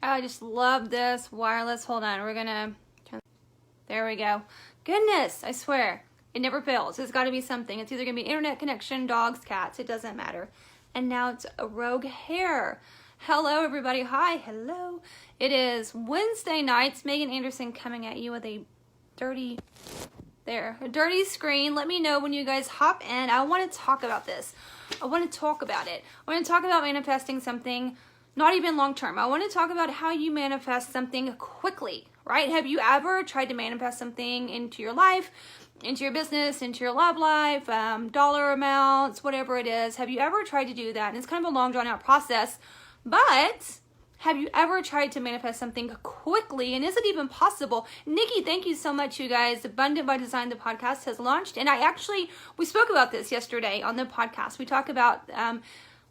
I just love this wireless. Hold on, we're gonna turn. There we go. Goodness, I swear, it never fails. It's got to be something. It's either gonna be internet connection, dogs, cats. It doesn't matter. And now it's a Rogue Hair. Hello, everybody. Hi, hello. It is Wednesday nights. Megan Anderson coming at you with a dirty screen. Let me know when you guys hop in. I want to talk about this. I want to talk about it. I want to talk about manifesting something, not even long term. I want to talk about how you manifest something quickly, right? Have you ever tried to manifest something into your life, into your business, into your love life, dollar amounts, whatever it is? Have you ever tried to do that? And it's kind of a long, drawn out process, but have you ever tried to manifest something quickly? And is it even possible? Nikki, thank you so much, you guys. Abundant by Design, the podcast has launched. And we spoke about this yesterday on the podcast. We talk about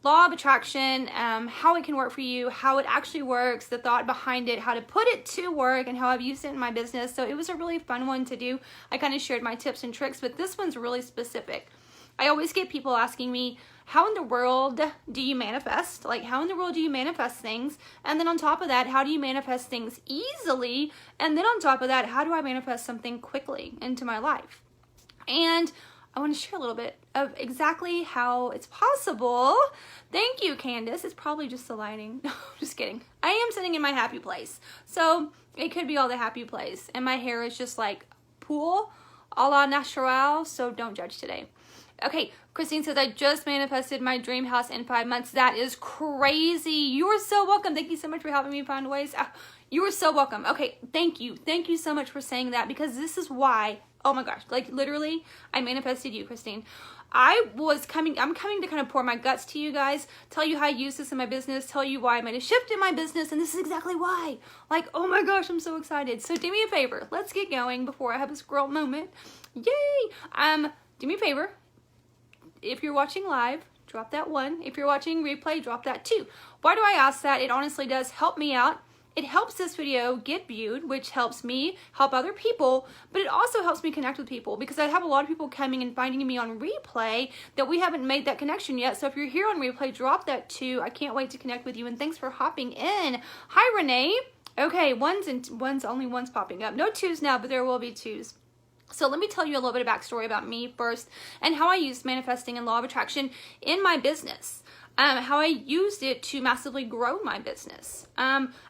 law of attraction, how it can work for you, how it actually works, the thought behind it, how to put it to work, and how I've used it in my business. So it was a really fun one to do. I kind of shared my tips and tricks, but this one's really specific. I always get people asking me, how in the world do you manifest? Like, how in the world do you manifest things? And then on top of that, how do you manifest things easily? And then on top of that, how do I manifest something quickly into my life? And I want to share a little bit of exactly how it's possible. Thank you, Candace. It's probably just the lighting. No, just kidding. I am sitting in my happy place. So it could be all the happy place. And my hair is just like pool, a la natural. So don't judge today. Okay, Christine says, I just manifested my dream house in 5 months. That is crazy. You are so welcome. Thank you so much for helping me find ways. You are so welcome. Okay, thank you. Thank you so much for saying that, because this is why, oh my gosh, like literally, I manifested you, Christine. I'm coming to kind of pour my guts to you guys, tell you how I use this in my business, tell you why I made a shift in my business, and this is exactly why. Like, oh my gosh, I'm so excited. So do me a favor. Let's get going before I have a squirrel moment. Yay! Do me a favor. If you're watching live, drop that 1. If you're watching replay, drop that 2. Why do I ask that? It honestly does help me out. It helps this video get viewed, which helps me help other people, but it also helps me connect with people, because I have a lot of people coming and finding me on replay that we haven't made that connection yet. So if you're here on replay, drop that 2. I can't wait to connect with you, and thanks for hopping in. Hi, Renee. Okay, only one's popping up. No 2s now, but there will be 2s. So let me tell you a little bit of backstory about me first, and how I used manifesting and law of attraction in my business. How I used it to massively grow my business.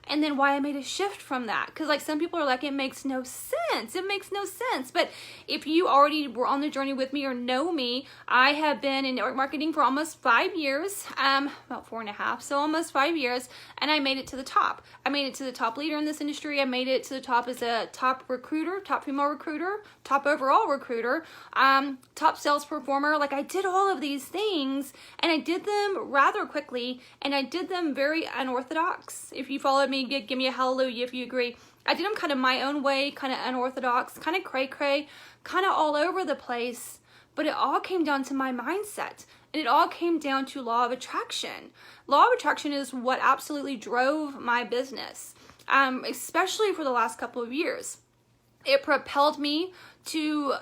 And then why I made a shift from that. Because like some people are like, it makes no sense. It makes no sense. But if you already were on the journey with me or know me, I have been in network marketing for almost 5 years, about 4.5, so almost 5 years. And I made it to the top. I made it to the top leader in this industry. I made it to the top as a top recruiter, top female recruiter, top overall recruiter, top sales performer. Like I did all of these things, and I did them rather quickly, and I did them very unorthodox. If you followed me, give me a hallelujah if you agree. I did them kind of my own way, kind of unorthodox, kind of cray-cray, kind of all over the place, but it all came down to my mindset, and it all came down to law of attraction. Law of attraction is what absolutely drove my business, especially for the last couple of years. It propelled me to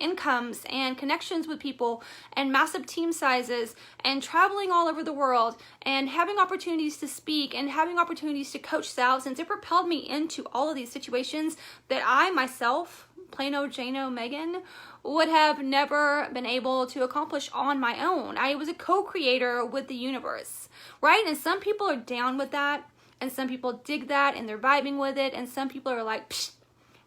incomes and connections with people and massive team sizes and traveling all over the world and having opportunities to speak and having opportunities to coach thousands. It propelled me into all of these situations that I myself, plain old Jane-O Megan, would have never been able to accomplish on my own. I was a co-creator with the universe, right? And some people are down with that, and some people dig that and they're vibing with it, and some people are like, psh,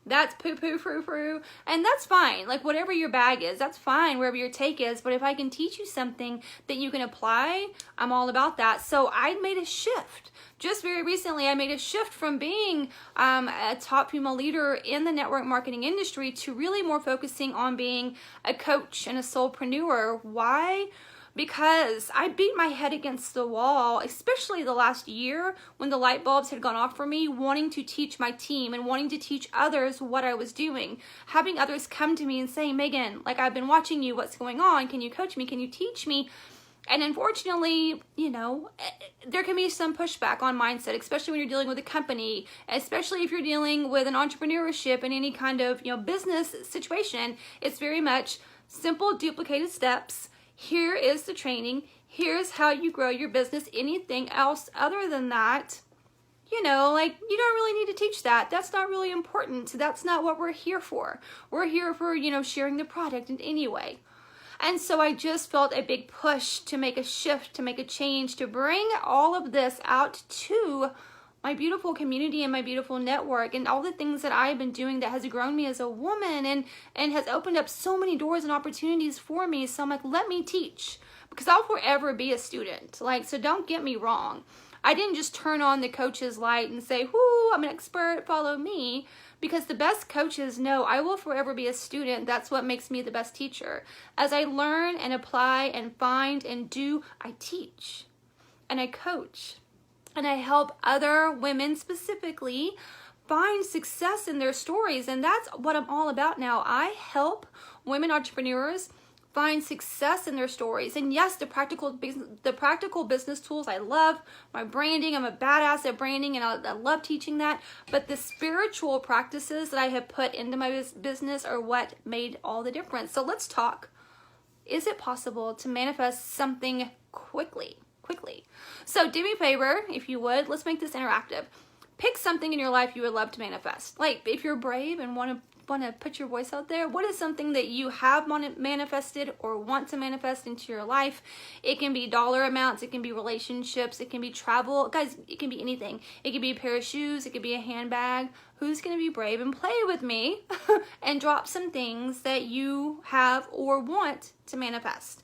that's poo-poo, frou-frou, and that's fine. Like whatever your bag is, that's fine, wherever your take is. But if I can teach you something that you can apply, I'm all about that. So I made a shift. Just very recently, I made a shift from being a top female leader in the network marketing industry to really more focusing on being a coach and a soulpreneur. Why? Because I beat my head against the wall, especially the last year when the light bulbs had gone off for me, wanting to teach my team and wanting to teach others what I was doing. Having others come to me and say, Megan, like I've been watching you, what's going on? Can you coach me? Can you teach me? And unfortunately, there can be some pushback on mindset, especially when you're dealing with a company, especially if you're dealing with an entrepreneurship and any kind of, business situation. It's very much simple, duplicated steps. Here is the training. Here's how you grow your business. Anything else other than that, you know, like, you don't really need to teach that. That's not really important. That's not what we're here for. We're here for, you know, sharing the product in any way. And so I just felt a big push to make a shift, to make a change, to bring all of this out to my beautiful community and my beautiful network and all the things that I've been doing that has grown me as a woman and has opened up so many doors and opportunities for me. So I'm like, let me teach, because I'll forever be a student. Like, so don't get me wrong. I didn't just turn on the coach's light and say, whoo, I'm an expert, follow me. Because the best coaches know I will forever be a student. That's what makes me the best teacher. As I learn and apply and find and do, I teach and I coach and I help other women specifically find success in their stories. And that's what I'm all about now. I help women entrepreneurs find success in their stories. And yes, the practical business tools I love. My branding, I'm a badass at branding and I love teaching that. But the spiritual practices that I have put into my business are what made all the difference. So let's talk. Is it possible to manifest something quickly? So do me a favor, if you would, let's make this interactive. Pick something in your life you would love to manifest. Like, if you're brave and want to put your voice out there, what is something that you have manifested or want to manifest into your life? It can be dollar amounts, it can be relationships, it can be travel. Guys, it can be anything. It could be a pair of shoes, it could be a handbag. Who's going to be brave and play with me and drop some things that you have or want to manifest?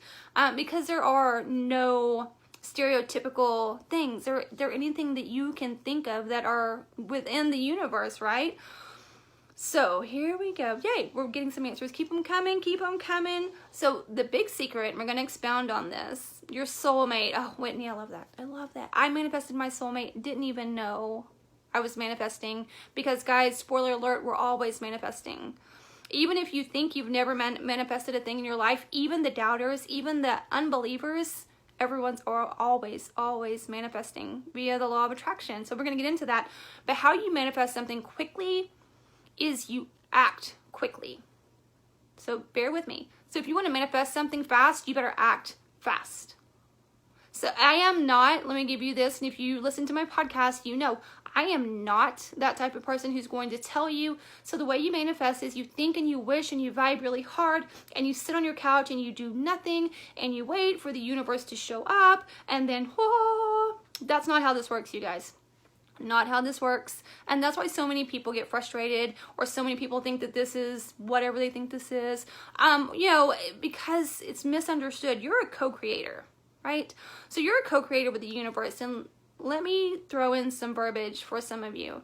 Because there are no stereotypical things. They're anything that you can think of that are within the universe, right? So here we go. Yay, we're getting some answers. Keep them coming, keep them coming. So the big secret, and we're going to expound on this, your soulmate. Oh, Whitney, I love that. I love that. I manifested my soulmate, didn't even know I was manifesting, because guys, spoiler alert, we're always manifesting. Even if you think you've never manifested a thing in your life, even the doubters, even the unbelievers, everyone's always manifesting via the law of attraction. So we're going to get into that. But how you manifest something quickly is you act quickly. So bear with me. So if you want to manifest something fast, you better act fast. So I am not, let me give you this, and if you listen to my podcast, you know, I am not that type of person who's going to tell you. So the way you manifest is you think and you wish and you vibe really hard and you sit on your couch and you do nothing and you wait for the universe to show up and then, whoa, that's not how this works, you guys. Not how this works. And that's why so many people get frustrated, or so many people think that this is whatever they think this is, you know, because it's misunderstood. You're a co-creator, right? So you're a co-creator with the universe. And let me throw in some verbiage for some of you.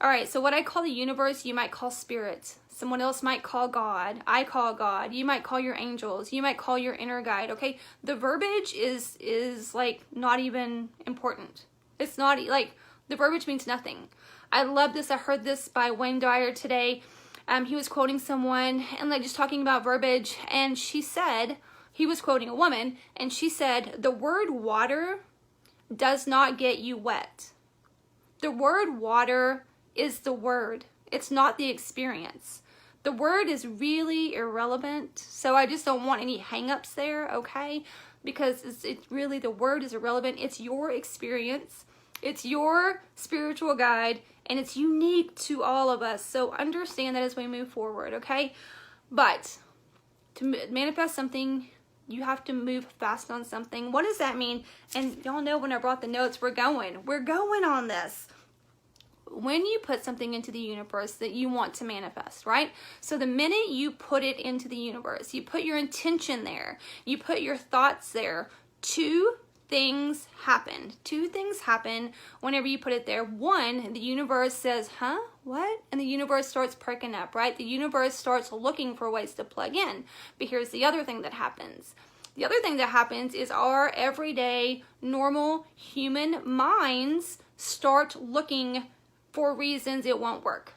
All right, so what I call the universe, you might call spirit. Someone else might call God. I call God. You might call your angels. You might call your inner guide, okay? The verbiage is like not even important. It's not like, the verbiage means nothing. I love this. I heard this by Wayne Dyer today. He was quoting someone and like just talking about verbiage. And she said, he was quoting a woman, and she said, the word water does not get you wet. The word water is the word. It's not the experience. The word is really irrelevant. So I just don't want any hang-ups there, okay? Because it's really, the word is irrelevant. It's your experience. It's your spiritual guide, and it's unique to all of us. So understand that as we move forward, okay? But to manifest something, you have to move fast on something. What does that mean? And y'all know when I brought the notes, we're going on this. When you put something into the universe that you want to manifest, right? So the minute you put it into the universe, you put your intention there, you put your thoughts there, two things happen. Two things happen whenever you put it there. One, the universe says, huh? What? And the universe starts perking up, right? The universe starts looking for ways to plug in. But here's the other thing that happens. The other thing that happens is our everyday, normal human minds start looking for reasons it won't work.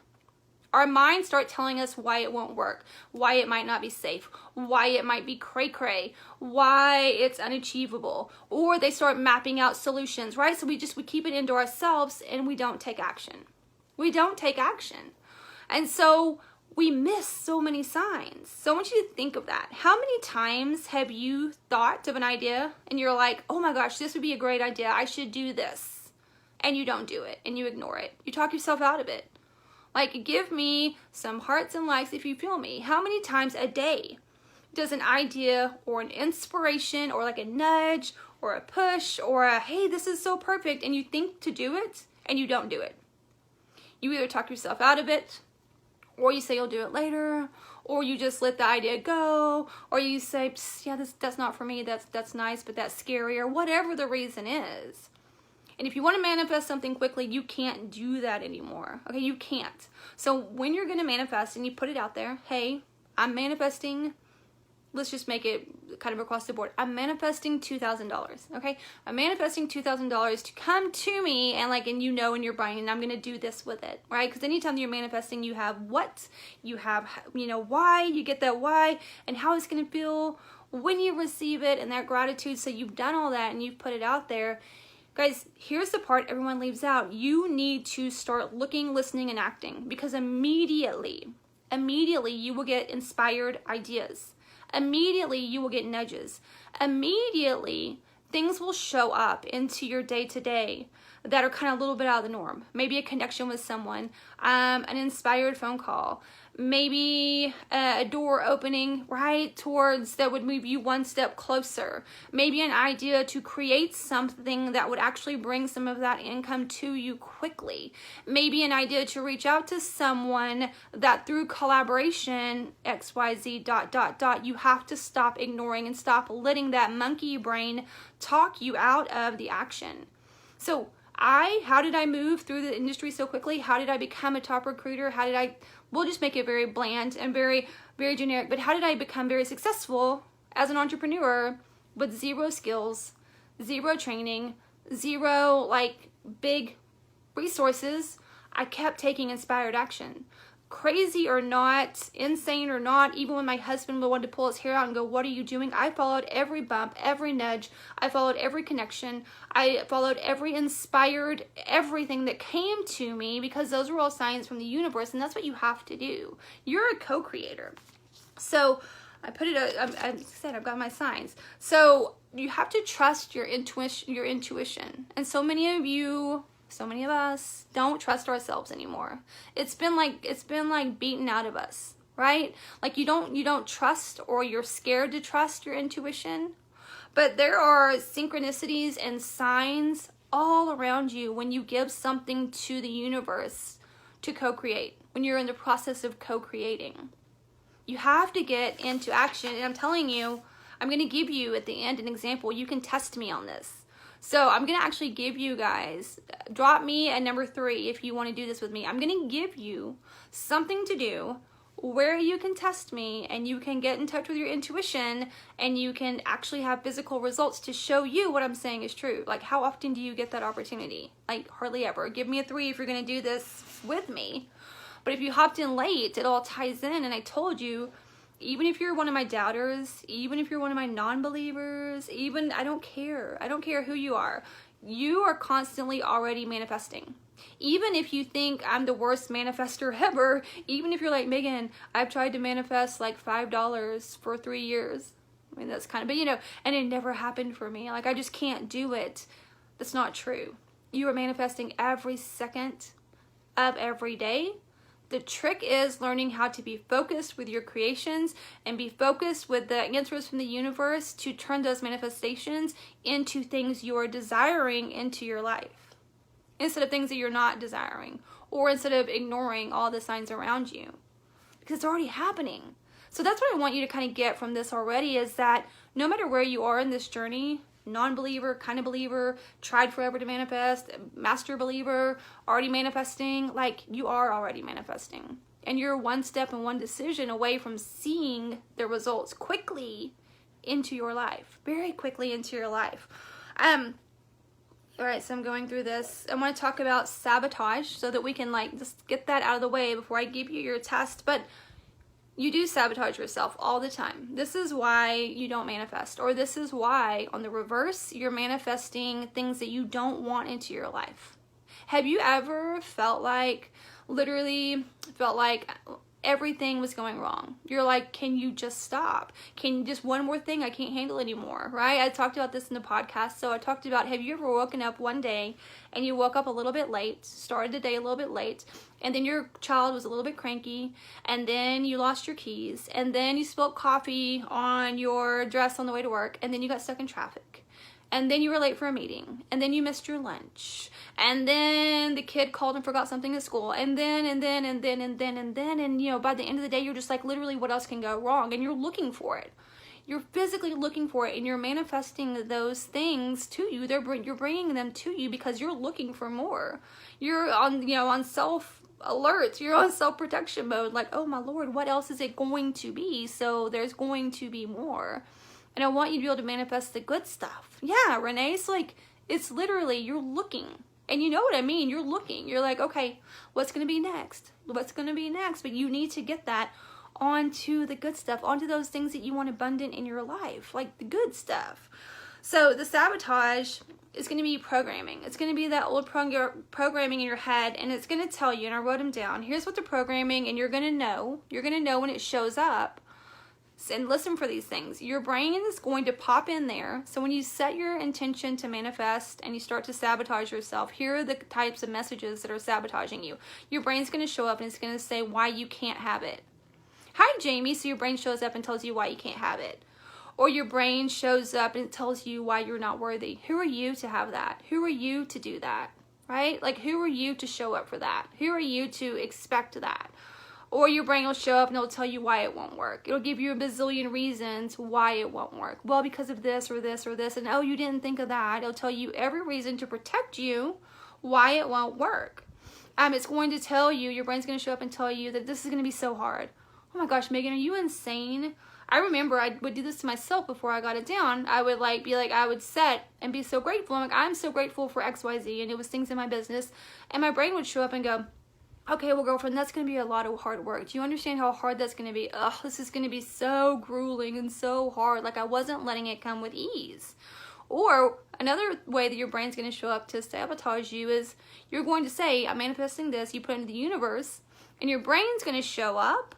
Our minds start telling us why it won't work, why it might not be safe, why it might be cray-cray, why it's unachievable, or they start mapping out solutions, right? So we keep it into ourselves and we don't take action. We don't take action. And so we miss so many signs. So I want you to think of that. How many times have you thought of an idea and you're like, oh my gosh, this would be a great idea. I should do this. And you don't do it and you ignore it. You talk yourself out of it. Like, give me some hearts and likes if you feel me. How many times a day does an idea or an inspiration or like a nudge or a push or a, hey, this is so perfect, and you think to do it and you don't do it? You either talk yourself out of it, or you say you'll do it later, or you just let the idea go, or you say, yeah, that's not for me, that's nice, but that's scary, or whatever the reason is. And if you want to manifest something quickly, you can't do that anymore. Okay, you can't. So when you're going to manifest and you put it out there, hey, I'm manifesting, let's just make it kind of across the board. I'm manifesting $2,000, okay? I'm manifesting $2,000 to come to me, and in your brain, and I'm going to do this with it, right? Because anytime you're manifesting, you have what, you have, why, you get that why, and how it's going to feel when you receive it, and that gratitude. So you've done all that and you've put it out there. Guys, here's the part everyone leaves out. You need to start looking, listening, and acting, because immediately you will get inspired ideas. Immediately you will get nudges. Immediately things will show up into your day-to-day that are kind of a little bit out of the norm. Maybe a connection with someone, an inspired phone call, maybe a door opening right towards that would move you one step closer. Maybe an idea to create something that would actually bring some of that income to you quickly. Maybe an idea to reach out to someone that through collaboration, XYZ ... You have to stop ignoring and stop letting that monkey brain talk you out of the action. So how did I move through the industry so quickly? How did I become a top recruiter? We'll just make it very bland and very, very generic, but how did I become very successful as an entrepreneur with zero skills, zero training, zero big resources? I kept taking inspired action. Crazy or not, insane or not, even when my husband would want to pull his hair out and go, what are you doing? I followed every bump, every nudge. I followed every connection. I followed every inspired everything that came to me, because those were all signs from the universe, and that's what you have to do. You're a co-creator. So I put it, I said, I've got my signs. So you have to trust your intuition. And so many of us don't trust ourselves anymore. It's been beaten out of us, right? You don't trust, or you're scared to trust your intuition. But there are synchronicities and signs all around you when you give something to the universe to co-create, when you're in the process of co-creating. You have to get into action, and I'm telling you, I'm going to give you at the end an example. You can test me on this. So I'm going to actually give you guys, drop me a number 3 if you want to do this with me. I'm going to give you something to do where you can test me and you can get in touch with your intuition and you can actually have physical results to show you what I'm saying is true. How often do you get that opportunity? Hardly ever. Give me a 3 if you're going to do this with me. But if you hopped in late, it all ties in, and I told you, even if you're one of my doubters, even if you're one of my non-believers, I don't care who you are constantly already manifesting. Even if you think I'm the worst manifester ever, even if you're like, Megan, I've tried to manifest $5 for 3 years. I mean, that's kind of, and it never happened for me. I just can't do it. That's not true. You are manifesting every second of every day. The trick is learning how to be focused with your creations and be focused with the answers from the universe to turn those manifestations into things you are desiring into your life, instead of things that you're not desiring, or instead of ignoring all the signs around you, because it's already happening. So that's what I want you to kind of get from this already, is that no matter where you are in this journey, non-believer, kind of believer, tried forever to manifest, master believer, already manifesting, you are already manifesting. And you're one step and one decision away from seeing the results quickly into your life, very quickly into your life. All right, so I'm going through this. I want to talk about sabotage so that we can just get that out of the way before I give you your test. But you do sabotage yourself all the time. This is why you don't manifest, or this is why, on the reverse, you're manifesting things that you don't want into your life. Have you ever literally felt like everything was going wrong. You're like, can you just stop? Can you just one more thing? I can't handle anymore, right? I talked about this in the podcast. So I talked about, have you ever woken up one day and you woke up a little bit late, started the day a little bit late, and then your child was a little bit cranky, and then you lost your keys, and then you spilled coffee on your dress on the way to work, and then you got stuck in traffic, and then you were late for a meeting, and then you missed your lunch, and then the kid called and forgot something at school, and then, and you know, by the end of the day, you're just like, literally, what else can go wrong? And you're looking for it. You're physically looking for it, and you're manifesting those things to you. You're bringing them to you because you're looking for more. You're on, you know, on self-alert. You're on self-protection mode. Like, oh my Lord, what else is it going to be? So there's going to be more. And I want you to be able to manifest the good stuff. Yeah, Renee, it's like, it's literally, you're looking. And you know what I mean? You're looking. You're like, okay, what's going to be next? What's going to be next? But you need to get that onto the good stuff, onto those things that you want abundant in your life, like the good stuff. So the sabotage is going to be programming. It's going to be that old programming in your head, and it's going to tell you, and I wrote them down, here's what the programming, and you're going to know when it shows up. And listen for these things. Your brain is going to pop in there. So when you set your intention to manifest and you start to sabotage yourself, here are the types of messages that are sabotaging you. Your brain's going to show up and it's going to say why you can't have it. Hi, Jamie. So your brain shows up and tells you why you can't have it. Or your brain shows up and it tells you why you're not worthy. Who are you to have that? Who are you to do that? Right? Like, who are you to show up for that? Who are you to expect that? Or your brain will show up and it'll tell you why it won't work. It'll give you a bazillion reasons why it won't work. Well, because of this or this or this. And oh, you didn't think of that. It'll tell you every reason to protect you why it won't work. It's going to tell you, your brain's going to show up and tell you that this is going to be so hard. Oh my gosh, Megan, are you insane? I remember I would do this to myself before I got it down. I would I would set and be so grateful. I'm like, I'm so grateful for XYZ. And it was things in my business. And my brain would show up and go, okay, well, girlfriend, that's going to be a lot of hard work. Do you understand how hard that's going to be? Ugh, this is going to be so grueling and so hard. Like, I wasn't letting it come with ease. Or another way that your brain's going to show up to sabotage you is you're going to say, I'm manifesting this. You put it into the universe, and your brain's going to show up,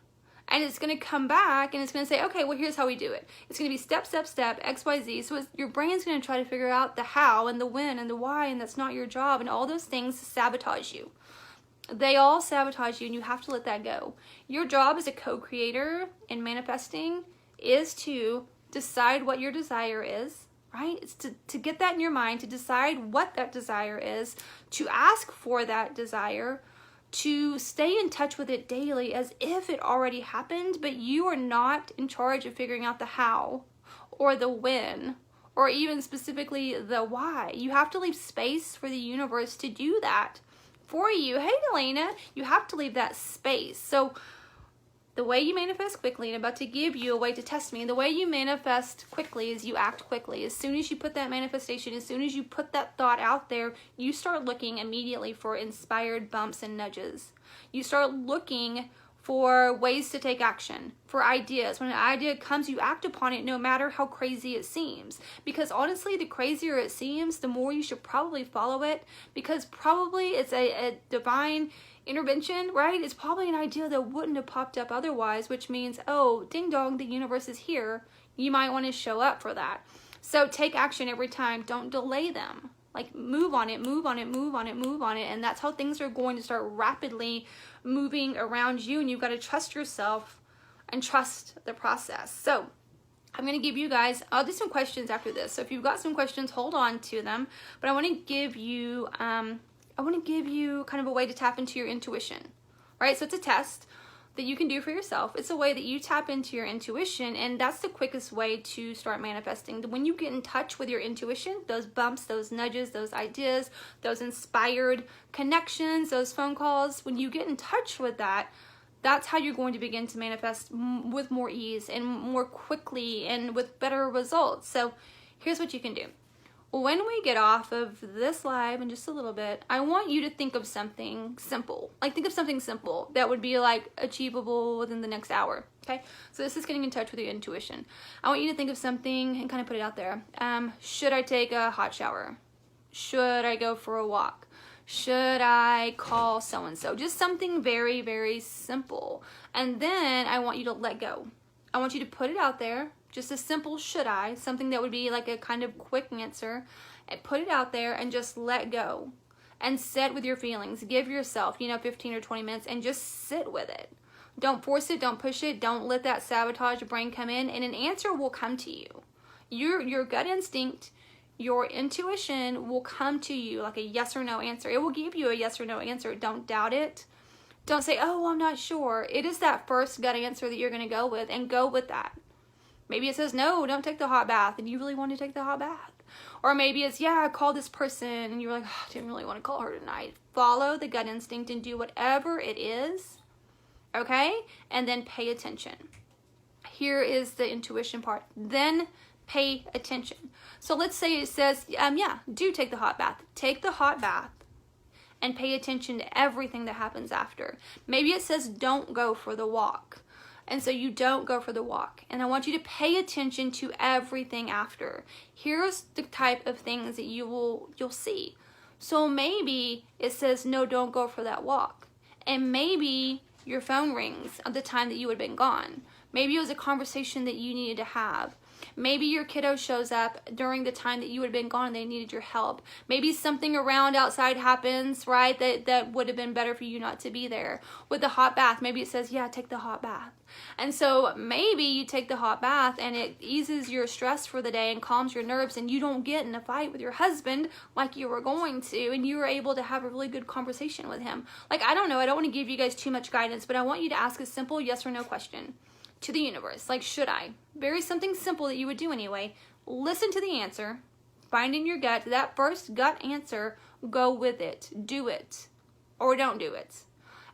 and it's going to come back, and it's going to say, okay, well, here's how we do it. It's going to be step, step, step, X, Y, Z. So your brain's going to try to figure out the how and the when and the why, and that's not your job, and all those things sabotage you. They all sabotage you, and you have to let that go. Your job as a co-creator in manifesting is to decide what your desire is, right? It's to get that in your mind, to decide what that desire is, to ask for that desire, to stay in touch with it daily as if it already happened, but you are not in charge of figuring out the how or the when or even specifically the why. You have to leave space for the universe to do that for you. Hey, Elena, you have to leave that space. So the way you manifest quickly, and I'm about to give you a way to test me, the way you manifest quickly is you act quickly. As soon as you put that manifestation, as soon as you put that thought out there, you start looking immediately for inspired bumps and nudges. You start looking for ways to take action, for ideas. When an idea comes, you act upon it no matter how crazy it seems. Because honestly, the crazier it seems, the more you should probably follow it, because probably it's a divine intervention, right? It's probably an idea that wouldn't have popped up otherwise, which means, oh, ding dong, the universe is here. You might want to show up for that. So take action every time. Don't delay them. Like, move on it, move on it, move on it, move on it. And that's how things are going to start rapidly moving around you. And you've got to trust yourself and trust the process. So I'm going to give you guys, I'll do some questions after this. So if you've got some questions, hold on to them. But I want to give you, kind of a way to tap into your intuition, right? So it's a test that you can do for yourself. It's a way that you tap into your intuition, and that's the quickest way to start manifesting. When you get in touch with your intuition, those bumps, those nudges, those ideas, those inspired connections, those phone calls, when you get in touch with that, that's how you're going to begin to manifest with more ease and more quickly and with better results. So here's what you can do. When we get off of this live in just a little bit, I want you to think of something simple. Like, think of something simple that would be like achievable within the next hour. Okay, so this is getting in touch with your intuition. I want you to think of something and kind of put it out there. Should I take a hot shower? Should I go for a walk? Should I call so-and-so? Just something very, very simple. And then I want you to let go. I want you to put it out there. Just a simple should I, something that would be like a kind of quick answer. And put it out there and just let go. And sit with your feelings. Give yourself, 15 or 20 minutes and just sit with it. Don't force it. Don't push it. Don't let that sabotage brain come in. And an answer will come to you. Your gut instinct, your intuition will come to you like a yes or no answer. It will give you a yes or no answer. Don't doubt it. Don't say, oh, I'm not sure. It is that first gut answer that you're going to go with, and go with that. Maybe it says, no, don't take the hot bath, and you really want to take the hot bath. Or maybe it's, yeah, call this person, and you're like, oh, I didn't really want to call her tonight. Follow the gut instinct and do whatever it is, okay? And then pay attention. Here is the intuition part. Then pay attention. So let's say it says, yeah, do take the hot bath. Take the hot bath and pay attention to everything that happens after. Maybe it says don't go for the walk. And so you don't go for the walk. And I want you to pay attention to everything after. Here's the type of things that you'll see. So maybe it says no, don't go for that walk. And maybe your phone rings at the time that you would have been gone. Maybe it was a conversation that you needed to have. Maybe your kiddo shows up during the time that you would have been gone and they needed your help. Maybe something around outside happens, right, that would have been better for you not to be there. With the hot bath, maybe it says, yeah, take the hot bath. And so maybe you take the hot bath and it eases your stress for the day and calms your nerves, and you don't get in a fight with your husband like you were going to, and you were able to have a really good conversation with him. Like, I don't know, I don't want to give you guys too much guidance, but I want you to ask a simple yes or no question to the universe. Like, should I? Very something simple that you would do anyway. Listen to the answer. Find in your gut that first gut answer. Go with it. Do it. Or don't do it.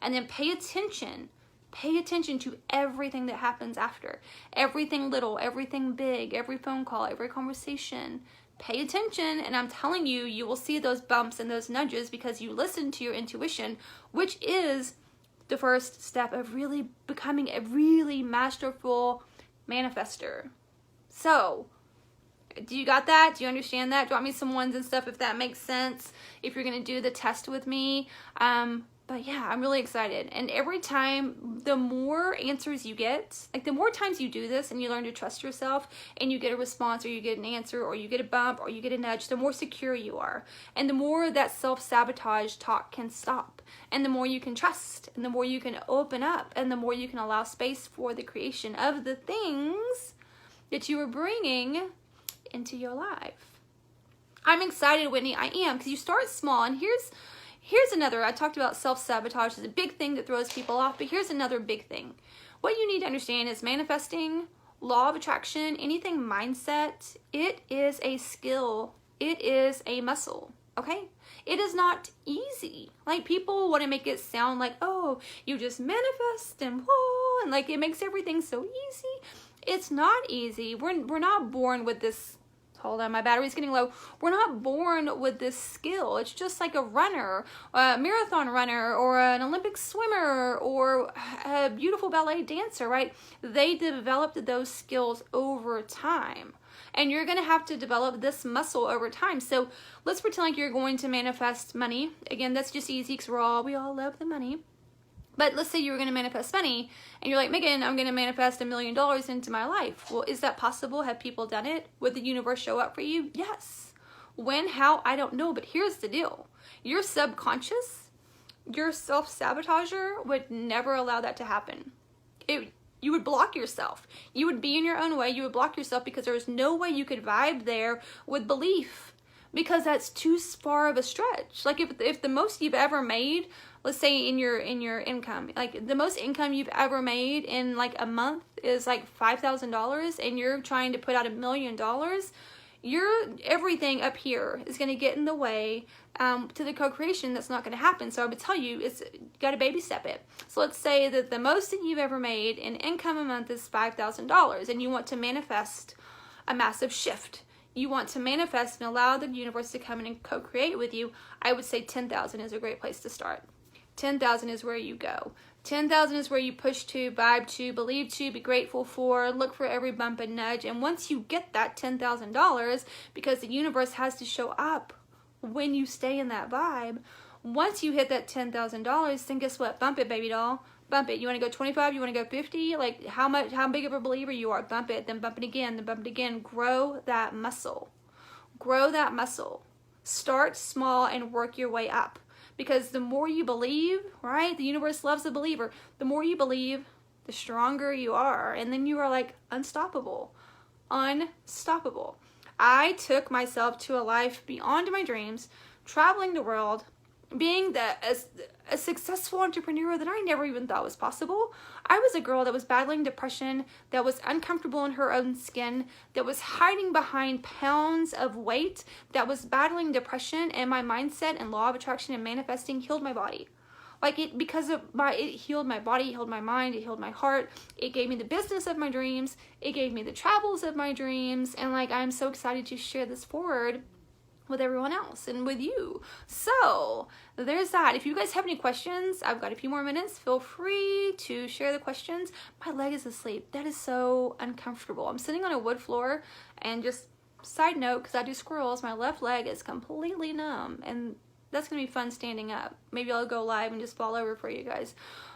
And then pay attention. Pay attention to everything that happens after. Everything little, everything big, every phone call, every conversation. Pay attention, and I'm telling you, you will see those bumps and those nudges because you listen to your intuition, which is the first step of really becoming a really masterful manifester. So, do you got that? Do you understand that? Drop me some ones and stuff if that makes sense, if you're going to do the test with me. But yeah, I'm really excited. And every time, the more answers you get, like the more times you do this and you learn to trust yourself and you get a response or you get an answer or you get a bump or you get a nudge, the more secure you are. And the more that self-sabotage talk can stop. And the more you can trust and the more you can open up and the more you can allow space for the creation of the things that you are bringing into your life. I'm excited, Whitney. I am, because you start small. And here's another, I talked about self-sabotage is a big thing that throws people off, but here's another big thing. What you need to understand is manifesting, law of attraction, anything mindset, it is a skill. It is a muscle, okay? It is not easy. Like, people want to make it sound like, oh, you just manifest and whoa, and like it makes everything so easy. It's not easy. We're not born with this. Hold on, my battery's getting low. We're not born with this skill. It's just like a runner, a marathon runner, or an Olympic swimmer, or a beautiful ballet dancer, right? They developed those skills over time. And you're going to have to develop this muscle over time. So let's pretend like you're going to manifest money. Again, that's just easy because we all love the money. But let's say you were going to manifest money and you're like, Megan, I'm going to manifest $1 million into my life. Well, is that possible? Have people done it? Would the universe show up for you? Yes. When, how, I don't know. But here's the deal. Your subconscious, your self-sabotager would never allow that to happen. You would block yourself. You would be in your own way. You would block yourself because there's no way you could vibe there with belief, because that's too far of a stretch. Like if the most you've ever made, let's say in your income, like the most income you've ever made in like a month is like $5,000, and you're trying to put out $1 million, everything up here is going to get in the way to the co-creation. That's not going to happen. So I would tell you, you got to baby step it. So let's say that the most that you've ever made in income a month is $5,000, and you want to manifest a massive shift. You want to manifest and allow the universe to come in and co-create with you. I would say 10,000 is a great place to start. 10,000 is where you go. 10,000 is where you push to, vibe to, believe to, be grateful for, look for every bump and nudge. And once you get that $10,000, because the universe has to show up when you stay in that vibe, Once you hit that $10,000, then guess what? Bump it, baby doll. Bump it. You want to go 25? You want to go 50? Like how big of a believer you are. Bump it, then bump it again, then bump it again. Grow that muscle. Grow that muscle. Start small and work your way up. Because the more you believe, right? The universe loves a believer. The more you believe, the stronger you are. And then you are like unstoppable. Unstoppable. I took myself to a life beyond my dreams, traveling the world, being a successful entrepreneur that I never even thought was possible. I was a girl that was battling depression, that was uncomfortable in her own skin, that was hiding behind pounds of weight, that was battling depression, and my mindset and law of attraction and manifesting healed my body. Like it healed my body, it healed my mind, it healed my heart. It gave me the business of my dreams. It gave me the travels of my dreams. And like, I'm so excited to share this forward with everyone else and with you. So there's that. If you guys have any questions, I've got a few more minutes. Feel free to share the questions. My leg is asleep. That is so uncomfortable. I'm sitting on a wood floor, and just side note, because I do squirrels, my left leg is completely numb, and that's going to be fun standing up. Maybe I'll go live and just fall over for you guys.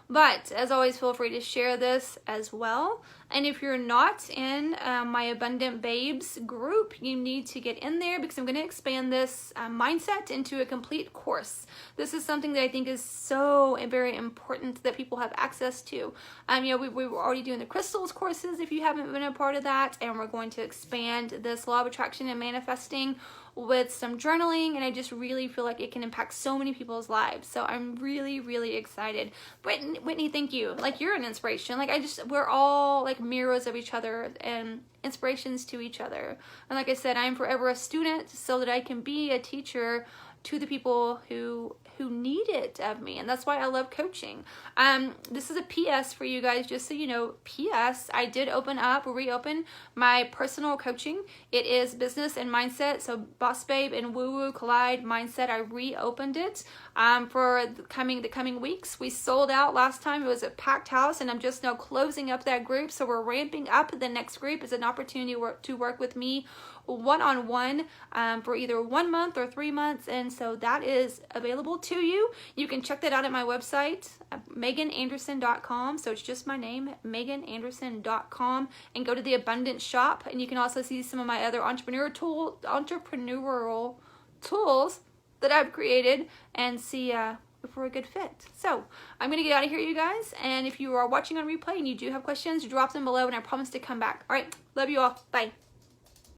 But as always, feel free to share this as well. And if you're not in my Abundant Babes group, you need to get in there, because I'm going to expand this mindset into a complete course. This is something that I think is so very important that people have access to. We were already doing the crystals courses if you haven't been a part of that. And we're going to expand this law of attraction and manifesting with some journaling, and I just really feel like it can impact so many people's lives. So I'm really, really excited. Whitney, thank you. Like, you're an inspiration. Like, we're all like mirrors of each other and inspirations to each other. And like I said, I'm forever a student so that I can be a teacher to the people who need it of me. And that's why I love coaching. This is a PS for you guys, just so you know. PS, I did reopen my personal coaching. It is business and mindset. So Boss Babe and Woo Woo Collide Mindset, I reopened it for the coming weeks. We sold out last time. It was a packed house, and I'm just now closing up that group. So we're ramping up. The next group is an opportunity to work with me one-on-one for either 1 month or 3 months, and so that is available to you. You can check that out at my website, megananderson.com. So it's just my name, megananderson.com, and go to the Abundance Shop, and you can also see some of my other entrepreneurial tools that I've created, and see if we're a good fit. So I'm gonna get out of here, you guys, and if you are watching on replay and you do have questions, drop them below, and I promise to come back. All right, love you all. Bye.